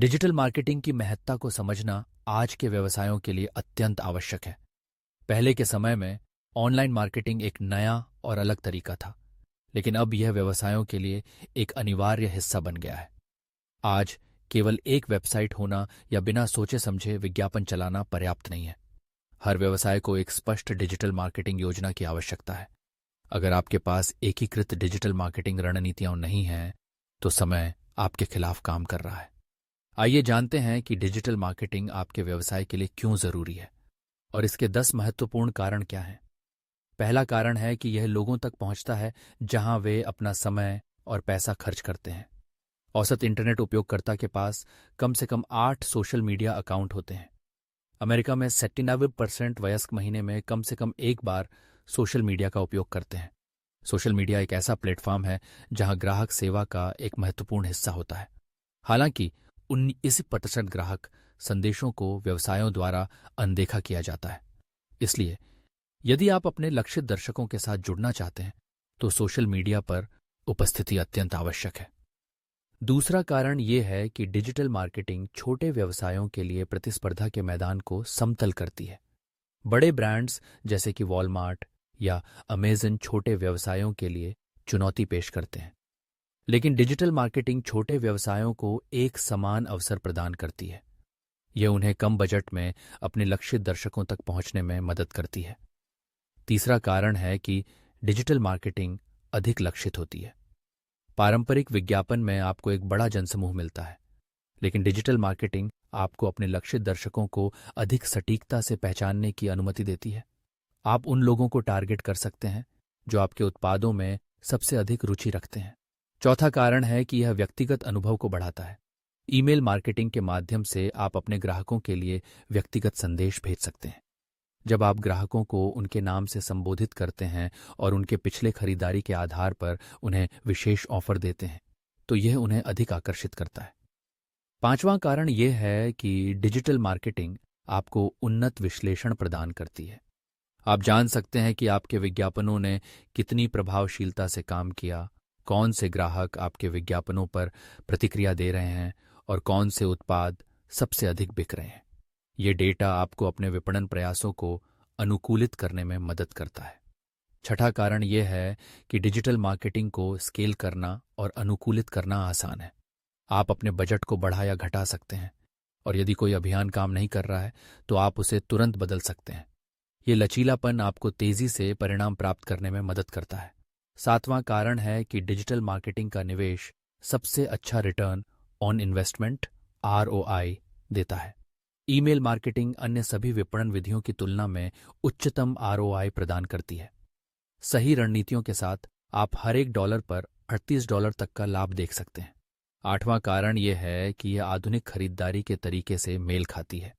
Digital marketing की महत्ता को समझना आज के व्यवसायों के लिए अत्यंत आवश्यक है। पहले के समय में ऑनलाइन मार्केटिंग एक नया और अलग तरीका था, लेकिन अब यह व्यवसायों के लिए एक अनिवार्य हिस्सा बन गया है। आज केवल एक वेबसाइट होना या बिना सोचे समझे विज्ञापन चलाना पर्याप्त नहीं है। हर व्यवसाय को एक स्पष्ट डिजिटल मार्केटिंग योजना की आवश्यकता है। अगर आपके पास एकीकृत डिजिटल मार्केटिंग रणनीतियां नहीं हैं, तो समय आपके खिलाफ काम कर रहा है। आइए जानते हैं कि डिजिटल मार्केटिंग आपके व्यवसाय के लिए क्यों जरूरी है और इसके 10 महत्वपूर्ण कारण क्या हैं। पहला कारण है कि यह लोगों तक पहुंचता है जहां वे अपना समय और पैसा खर्च करते हैं। औसत इंटरनेट उपयोगकर्ता के पास कम से कम 8 सोशल मीडिया अकाउंट होते हैं। अमेरिका में 97% वयस्क महीने में कम से कम एक बार सोशल मीडिया का उपयोग करते हैं। सोशल मीडिया एक ऐसा प्लेटफॉर्म है जहां ग्राहक सेवा का एक महत्वपूर्ण हिस्सा होता है। हालांकि 19% ग्राहक संदेशों को व्यवसायों द्वारा अनदेखा किया जाता है। इसलिए यदि आप अपने लक्षित दर्शकों के साथ जुड़ना चाहते हैं, तो सोशल मीडिया पर उपस्थिति अत्यंत आवश्यक है। दूसरा कारण यह है कि डिजिटल मार्केटिंग छोटे व्यवसायों के लिए प्रतिस्पर्धा के मैदान को समतल करती है। बड़े ब्रांड्स जैसे कि वॉलमार्ट या अमेज़न छोटे व्यवसायों के लिए चुनौती पेश करते हैं, लेकिन डिजिटल मार्केटिंग छोटे व्यवसायों को एक समान अवसर प्रदान करती है। यह उन्हें कम बजट में अपने लक्षित दर्शकों तक पहुंचने में मदद करती है। तीसरा कारण है कि डिजिटल मार्केटिंग अधिक लक्षित होती है। पारंपरिक विज्ञापन में आपको एक बड़ा जनसमूह मिलता है, लेकिन डिजिटल मार्केटिंग आपको अपने लक्षित दर्शकों को अधिक सटीकता से पहचानने की अनुमति देती है। आप उन लोगों को टारगेट कर सकते हैं जो आपके उत्पादों में सबसे अधिक रुचि रखते हैं। चौथा कारण है कि यह व्यक्तिगत अनुभव को बढ़ाता है। ईमेल मार्केटिंग के माध्यम से आप अपने ग्राहकों के लिए व्यक्तिगत संदेश भेज सकते हैं। जब आप ग्राहकों को उनके नाम से संबोधित करते हैं और उनके पिछले खरीदारी के आधार पर उन्हें विशेष ऑफर देते हैं, तो यह उन्हें अधिक आकर्षित करता है। पांचवां कारण यह है कि डिजिटल मार्केटिंग आपको उन्नत विश्लेषण प्रदान करती है। आप जान सकते हैं कि आपके विज्ञापनों ने कितनी प्रभावशीलता से काम किया, कौन से ग्राहक आपके विज्ञापनों पर प्रतिक्रिया दे रहे हैं और कौन से उत्पाद सबसे अधिक बिक रहे हैं। ये डेटा आपको अपने विपणन प्रयासों को अनुकूलित करने में मदद करता है। छठा कारण यह है कि डिजिटल मार्केटिंग को स्केल करना और अनुकूलित करना आसान है। आप अपने बजट को बढ़ा या घटा सकते हैं, और यदि कोई अभियान काम नहीं कर रहा है तो आप उसे तुरंत बदल सकते हैं। ये लचीलापन आपको तेजी से परिणाम प्राप्त करने में मदद करता है। सातवां कारण है कि डिजिटल मार्केटिंग का निवेश सबसे अच्छा रिटर्न ऑन इन्वेस्टमेंट ROI देता है। ईमेल मार्केटिंग अन्य सभी विपणन विधियों की तुलना में उच्चतम ROI प्रदान करती है। सही रणनीतियों के साथ आप हर एक डॉलर पर $38 तक का लाभ देख सकते हैं। आठवां कारण यह है कि यह आधुनिक खरीदारी के तरीके से मेल खाती है।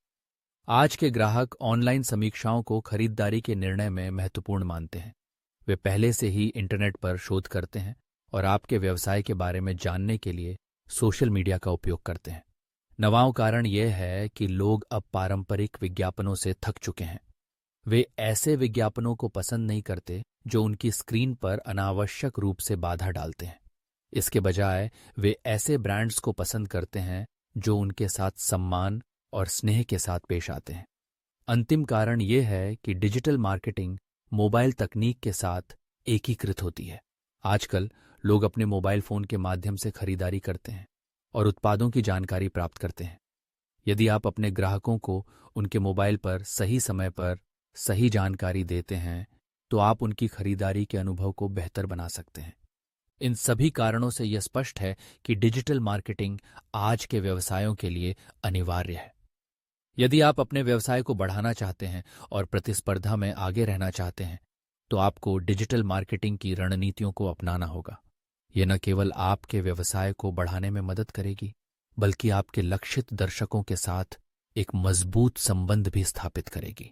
आज के ग्राहक ऑनलाइन समीक्षाओं को खरीदारी के निर्णय में महत्वपूर्ण मानते हैं। वे पहले से ही इंटरनेट पर शोध करते हैं और आपके व्यवसाय के बारे में जानने के लिए सोशल मीडिया का उपयोग करते हैं। नवां कारण यह है कि लोग अब पारंपरिक विज्ञापनों से थक चुके हैं। वे ऐसे विज्ञापनों को पसंद नहीं करते जो उनकी स्क्रीन पर अनावश्यक रूप से बाधा डालते हैं। इसके बजाय वे ऐसे ब्रांड्स को पसंद करते हैं जो उनके साथ सम्मान और स्नेह के साथ पेश आते हैं। अंतिम कारण यह है कि डिजिटल मार्केटिंग मोबाइल तकनीक के साथ एकीकृत होती है। आजकल लोग अपने मोबाइल फोन के माध्यम से खरीदारी करते हैं और उत्पादों की जानकारी प्राप्त करते हैं। यदि आप अपने ग्राहकों को उनके मोबाइल पर सही समय पर सही जानकारी देते हैं, तो आप उनकी खरीदारी के अनुभव को बेहतर बना सकते हैं। इन सभी कारणों से यह स्पष्ट है कि डिजिटल मार्केटिंग आज के व्यवसायों के लिए अनिवार्य है। यदि आप अपने व्यवसाय को बढ़ाना चाहते हैं और प्रतिस्पर्धा में आगे रहना चाहते हैं, तो आपको डिजिटल मार्केटिंग की रणनीतियों को अपनाना होगा। यह न केवल आपके व्यवसाय को बढ़ाने में मदद करेगी, बल्कि आपके लक्षित दर्शकों के साथ एक मजबूत संबंध भी स्थापित करेगी।